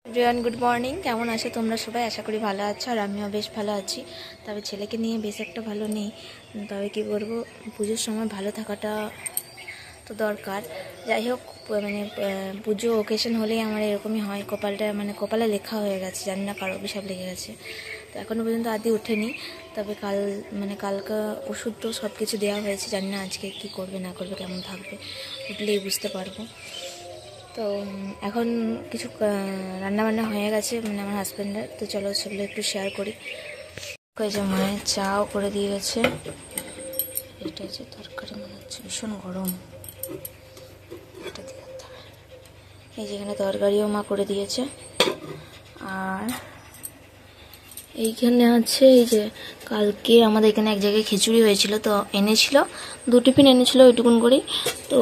Everyone good morning. কেমন আছো তোমরা সবাই? আশা করি ভালো আছো, আর আমিও বেশ ভালো আছি। তবে ছেলেকে নিয়ে বেশ একটা ভালো নেই। তবে কী করবো, পুজোর সময় ভালো থাকাটা তো দরকার। যাই হোক, পুজো ওকেশন হলেই আমার এরকমই হয়, কপালটা কপালে লেখা হয়ে গেছে, জানি না কারো অভিশাপ লেগে গেছে। তো এখনও পর্যন্ত আদি ওঠেনি। তবে কালকে ওষুধ তো সব কিছু দেওয়া হয়েছে, জানি না আজকে কী করবে না করবে, কেমন থাকবে, উঠলেই বুঝতে পারবো। তো এখন কিছু রান্নাবান্না হয়ে গেছে আমার হাজব্যান্ডের, তো চলো সেগুলো একটু শেয়ার করি। ওই যে মায়ের চাও করে দিয়ে গেছে, এটা যে তরকারি মনে হচ্ছে ভীষণ গরম, এটা দিয়ে দিতে হবে। এই যেখানে তরকারিও মা করে দিয়েছে, আর এইখানে আছে এই যে কালকে আমাদের এখানে এক জায়গায় খিচুড়ি হয়েছিল, তো এনেছিল 2 টিফিন এনেছিল ওইটুকুন করেই, তো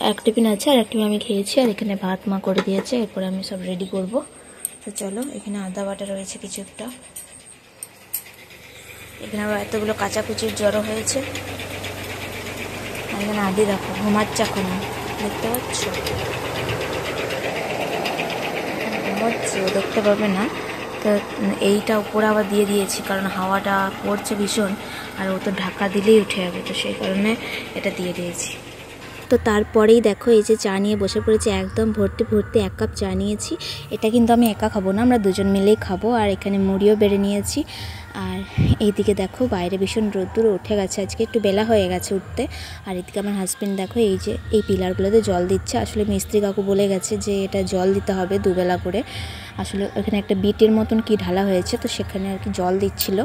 1 টিফিন আছে আর 1 টিফিন আমি খেয়েছি। আর এখানে ভাত মা করে দিয়েছে, এরপরে আমি সব রেডি করব। তো চলো, এখানে আদা বাটা রয়েছে কিছু একটা, এখানে আবার এতগুলো কাঁচাকুচির জড়ো হয়েছে। আর এখানে আদি দেখো ঘুমাচ্ছে এখন, দেখতে পাচ্ছ ঘুমাচ্ছে, দেখতে পাবে না। তো এইটা উপরে আবার দিয়ে দিয়েছি, কারণ হাওয়াটা পড়ছে ভীষণ, আর ও তো ঢাকা দিলেই উঠে যাবে, তো সেই কারণে এটা দিয়ে দিয়েছি। তো তারপরেই দেখো এই যে চা নিয়ে বসে পড়েছি, একদম ভর্তি ভর্তি 1 কাপ চা নিয়েছি। এটা কিন্তু আমি একা খাবো না, আমরা দুজন মিলেই খাবো। আর এখানে মুড়িও বেড়ে নিয়েছি। আর এইদিকে দেখো বাইরে ভীষণ রোদ্দুর উঠে গেছে, আজকে একটু বেলা হয়ে গেছে উঠতে। আর এদিকে আমার হাজব্যান্ড দেখো এই যে এই পিলারগুলোতে জল দিচ্ছে। আসলে মিস্ত্রি কাকু বলে গেছে যে এটা জল দিতে হবে 2 বেলা করে। আসলে ওখানে একটা বিটের মতন কি ঢালা হয়েছে, তো সেখানে আর কি জল দিচ্ছিল।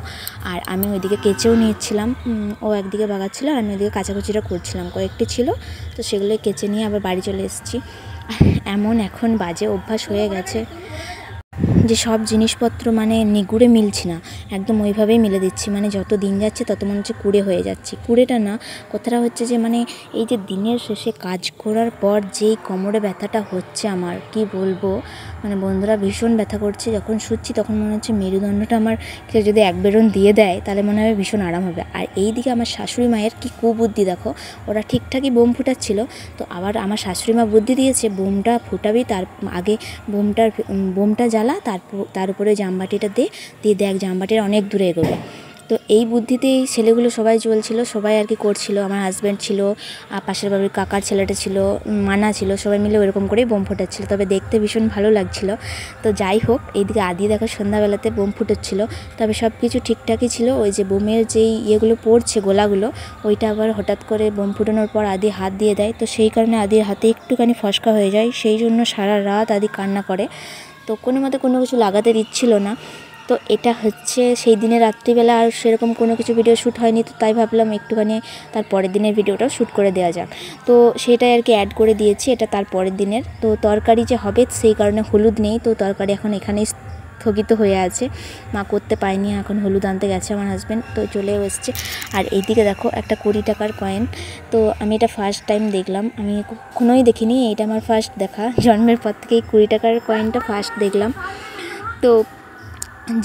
আর আমি ওইদিকে কেচেও নিচ্ছিলাম, ও একদিকে বাগাচ্ছিল আর আমি ওইদিকে কাচাকুচিটা করছিলাম, কয়েকটি ছিল, তো সেগুলোই কেচে নিয়ে আবার বাড়ি চলে এসেছি। এমন এখন বাজে অভ্যাস হয়ে গেছে যে সব জিনিসপত্র নিগুড়ে মিলছি না, একদম ওইভাবেই মিলে দিচ্ছি। যত দিন যাচ্ছে তত মনে হচ্ছে কুড়ে হয়ে যাচ্ছি। কুড়েটা না, কথাটা হচ্ছে যে এই যে দিনের শেষে কাজ করার পর যেই কোমরে ব্যথাটা হচ্ছে আমার, কি বলবো, বন্ধুরা ভীষণ ব্যথা করছে। যখন শুচ্ছি তখন মনে হচ্ছে মেরুদণ্ডটা আমার কেউ যদি 1 বেরন দিয়ে দেয় তাহলে মনে হবে ভীষণ আরাম হবে। আর এই দিকে আমার শাশুড়ি মায়ের কি কুবুদ্ধি দেখো, ওরা ঠিকঠাকই বোম ফুটাচ্ছিল, তো আবার আমার শাশুড়ি মা বুদ্ধি দিয়েছে বোমটা ফুটাবি, তার আগে বোমটা জ্বালা, তার উপরে জামবাটিটা দিয়ে দেখ জামবাটির অনেক দূরে এগোবে। তো এই বুদ্ধিতেই ছেলেগুলো সবাই চলছিল, সবাই আর কি করছিল। আমার হাজব্যান্ড ছিল, পাশের বাড়ির কাকার ছেলেটা ছিল, মানা ছিল, সবাই মিলে ওরকম করেই বোম ফোটাচ্ছিল। তবে দেখতে ভীষণ ভালো লাগছিল। তো যাই হোক, এইদিকে আদি দেখো সন্ধ্যাবেলাতে বোম ফুটাচ্ছিল। তবে সব কিছু ঠিকঠাকই ছিল, ওই যে বোমের যেই ইয়েগুলো পড়ছে গোলাগুলো, ওইটা আবার হঠাৎ করে বোম ফুটানোর পর আদি হাত দিয়ে দেয়, তো সেই কারণে আদির হাতে একটুখানি ফসকা হয়ে যায়। সেই জন্য সারা রাত আদি কান্না করে। তো কোনো মতে কোনো কিছু লাগাতে দিচ্ছিল না। তো এটা হচ্ছে সেই দিনের রাত্রিবেলা, আর সেরকম কোনো কিছু ভিডিও শ্যুট হয়নি, তো তাই ভাবলাম একটুখানি তার পরের দিনের ভিডিওটাও শ্যুট করে দেওয়া যাক। তো সেটাই আর কি অ্যাড করে দিয়েছি, এটা তার পরের দিনের। তো তরকারি যে হবে সেই কারণে হলুদ নেই, তো তরকারি এখন এখানেই স্থগিত হয়ে আছে, মা করতে পায়নি, এখন হলুদ আনতে গেছে আমার হাজব্যান্ড, তো চলেও এসছে। আর এইদিকে দেখো একটা 20 টাকার কয়েন, তো আমি এটা ফার্স্ট টাইম দেখলাম, আমি কখনোই দেখিনি, এটা আমার ফার্স্ট দেখা, জন্মের পর থেকে এই 20 টাকার কয়েনটা ফার্স্ট দেখলাম। তো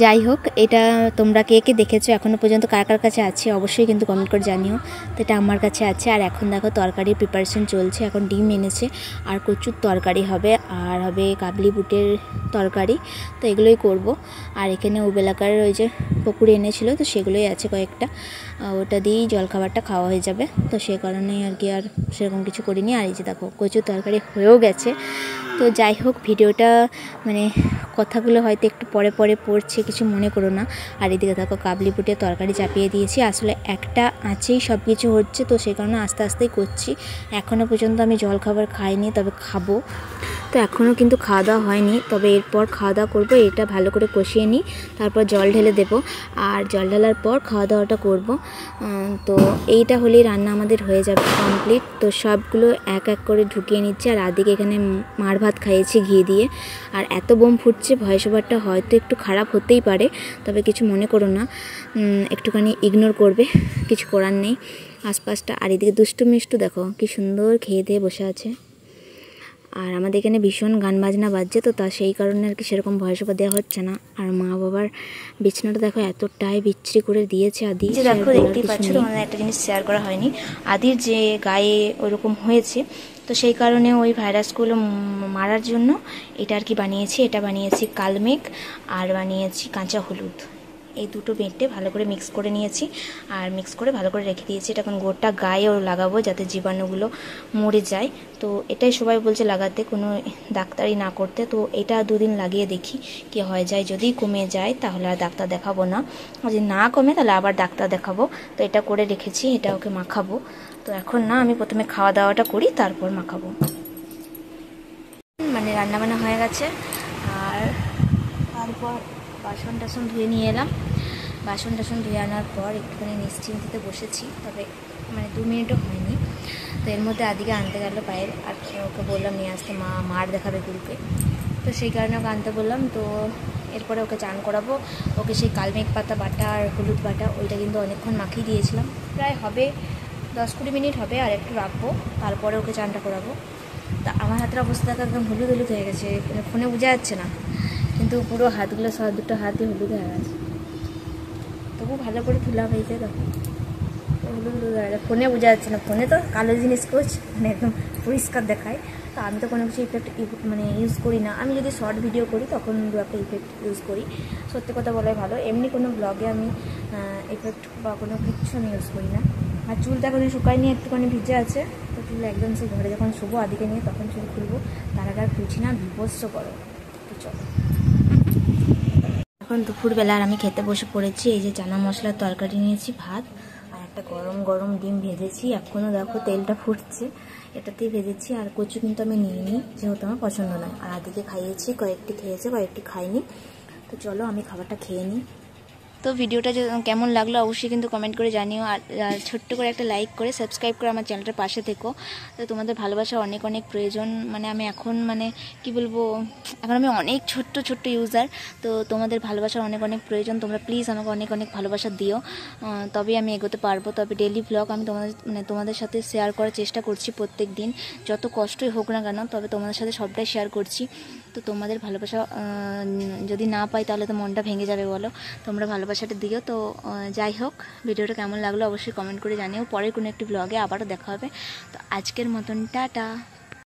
যাই হোক, এটা তোমরা কে কে দেখেছো এখনও পর্যন্ত, কার কার কাছে আছে অবশ্যই কিন্তু কমেন্ট করে জানিও। তো এটা আমার কাছে আছে। আর এখন দেখো তরকারির প্রিপারেশন চলছে, এখন ডিম এনেছে আর কচুর তরকারি হবে, আর হবে কাবলি বুটের তরকারি, তো এগুলোই করব। আর এখানে ওবেলাকার ওই যে পকুড়ি এনেছিল, তো সেগুলোই আছে কয়েকটা, ওটা দিয়েই জলখাবারটা খাওয়া হয়ে যাবে। তো সে কারণেই আর কি আর সেরকম কিছু করিনি। আর এই যে দেখো কচুর তরকারি হয়েও গেছে। তো যাই হোক, ভিডিওটা কথাগুলো হয়তো একটু পরে পরে পড়ছে, কিছু মনে করো না। আর এদিকে দেখো কাবলি বুটের তরকারি চাপিয়ে দিয়েছি, আসলে একটা আঁচেই সব কিছু হচ্ছে, তো সেই কারণে আস্তে আস্তেই করছি। এখনও পর্যন্ত আমি জলখাবার খাইনি, তবে খাবো। তো এখনও কিন্তু খাওয়া দাওয়া হয়নি, তবে এরপর খাওয়া দাওয়া করবো। এটা ভালো করে কষিয়ে নিই, তারপর জল ঢেলে দেবো, আর জল ঢালার পর খাওয়া দাওয়াটা করব। তো এইটা হলেই রান্না আমাদের হয়ে যাবে কমপ্লিট। তো সবগুলো এক এক করে ঢুকিয়ে নিচ্ছে। আর আদিকে এখানে মার ভাত খাইয়েছি ঘি দিয়ে। আর এত বোম ফুটছে, ভয়েস ওভারটা হয়তো একটু খারাপ হতেই পারে, তবে কিছু মনে করো না, একটুখানি ইগনোর করবে, কিছু করার নেই আশপাশটা। আর এদিকে দুষ্টু মিষ্টু দেখো কি সুন্দর খেয়ে দিয়ে বসে আছে। আর আমাদের এখানে ভীষণ গান বাজনা বাজছে, তো তা সেই কারণে আর কি সেরকম ভয়েস ওভার দেওয়া হচ্ছে না। আর মা বাবার বিছানাটা দেখো এতটাই বিচ্ছিরি করে দিয়েছে আদি, যে দেখো দেখতেই পাচ্ছ। তোমাদের একটা জিনিস শেয়ার করা হয়নি, আদির যে গায়ে ওরকম হয়েছে, তো সেই কারণে ওই ভাইরাসগুলো মারার জন্য এটা আর কি বানিয়েছি। এটা বানিয়েছি কালমেঘ আর বানিয়েছি কাঁচা হলুদ, এই দুটো বেটে ভালো করে মিক্স করে নিয়েছি আর মিক্স করে ভালো করে রেখে দিয়েছি। এটা এখন গোটা গায়ে ওর লাগাবো যাতে জীবাণুগুলো মরে যায়। তো এটাই সবাই বলছে লাগাতে, কোনো ডাক্তারি না করতে। তো এটা 2 দিন লাগিয়ে দেখি কি হয়ে যায়। যদি কমে যায় তাহলে আর ডাক্তার দেখাবো না, আর যদি না কমে তাহলে আবার ডাক্তার দেখাবো। তো এটা করে রেখেছি, এটা ওকে মাখাবো। তো এখন না, আমি প্রথমে খাওয়া দাওয়াটা করি, তারপর মাখাবো। মানে রান্নাবান্না হয়ে গেছে, আর তারপর বাসন টাসন ধুয়ে নিয়ে এলাম। বাসন টাসন ধুয়ে আনার পর একটুখানি নিশ্চিন্তিতে বসেছি, তবে মানে 2 মিনিটও হয়নি। তো এর মধ্যে আদিকে আনতে গেল পায়ের, আর ওকে বললাম নিয়ে আসতে, মার দেখাবে গুরুকে। তো সেই কারণে ওকে আনতে বললাম। তো এরপরে ওকে চান করাবো। ওকে সেই কালমেঘ পাতা বাটা আর হলুদ বাটা ওইটা কিন্তু অনেকক্ষণ মাখিয়ে দিয়েছিলাম, প্রায় হবে 10-20 মিনিট হবে, আর একটু রাখবো, তারপরে ওকে চানটা করাবো। তা আমার হাতের অবস্থা একদম হলুদ হলুদ হয়ে গেছে, ফোনে বোঝা যাচ্ছে না, কিন্তু পুরো হাতগুলো সব 2টো হাতই হলুদ হয়ে গেছে। তবু ভালো করে তুলা হয়েছে, দেখো হলুদ হলুদ হয়ে গেছে। ফোনে বোঝা যাচ্ছে না, ফোনে তো কালো জিনিস করছে, মানে একদম পরিষ্কার দেখায়। তো আমি তো কোনো কিছু ইফেক্ট মানে ইউজ করি না। আমি যদি শর্ট ভিডিও করি তখন 2-একটা ইফেক্ট ইউজ করি, সত্যি কথা বলাই ভালো। এমনি কোনো ব্লগে আমি ইফেক্ট বা কোনো কিছু আমি ইউজ করি না। আর চুলটা এখন শুকায়নি, একটুখানি ভিজে আছে। তো চুল একদম সেই ঘরে যখন শোবো আদিকে নিয়ে তখন চুল খুলবো, তার আগে আর খুলছি না, বিভৎস করো। তো চলো, এখন দুপুরবেলা আর আমি খেতে বসে পড়েছি। এই যে চানা মশলার তরকারি নিয়েছি, ভাত, আর একটা গরম গরম ডিম ভেজেছি। এখনও দেখো তেলটা ফুটছে, এটাতেই ভেজেছি। আর কচু কিন্তু আমি নিইনি, যেহেতু আমার পছন্দ নয়। আর আদিকে খাইয়েছি, কয়েকটি খেয়েছে, কয়েকটি খাইনি। তো চলো আমি খাবারটা খেয়ে নিই। তো ভিডিওটা কেমন লাগলো অবশ্যই কিন্তু কমেন্ট করে জানিও, আর ছোট্ট করে একটা লাইক করে সাবস্ক্রাইব করে আমার চ্যানেলটার পাশে থেকো। তো তোমাদের ভালোবাসা অনেক অনেক প্রয়োজন। মানে আমি এখন মানে কি বলবো, এখন আমি অনেক ছোট্ট ইউজার। তো তোমাদের ভালোবাসা অনেক অনেক প্রয়োজন। তোমরা প্লিজ আমাকে অনেক অনেক ভালোবাসা দিও, তবেই আমি এগোতে পারবো। তবে ডেইলি ব্লগ আমি তোমাদের সাথে শেয়ার করার চেষ্টা করছি প্রত্যেক দিন, যত কষ্টই হোক না কেন, তবে তোমাদের সাথে সবটাই শেয়ার করছি। তো তোমাদের ভালোবাসা যদি না পাই তাহলে তো মনটা ভেঙে যাবে, বলো। তোমরা ভালোবাসাটা দিও। তো যাই হোক, ভিডিওটা কেমন লাগলো অবশ্যই কমেন্ট করে জানিও। পরের কোনো একটি ব্লগে আবারও দেখা হবে। তো আজকের মতন টাটা।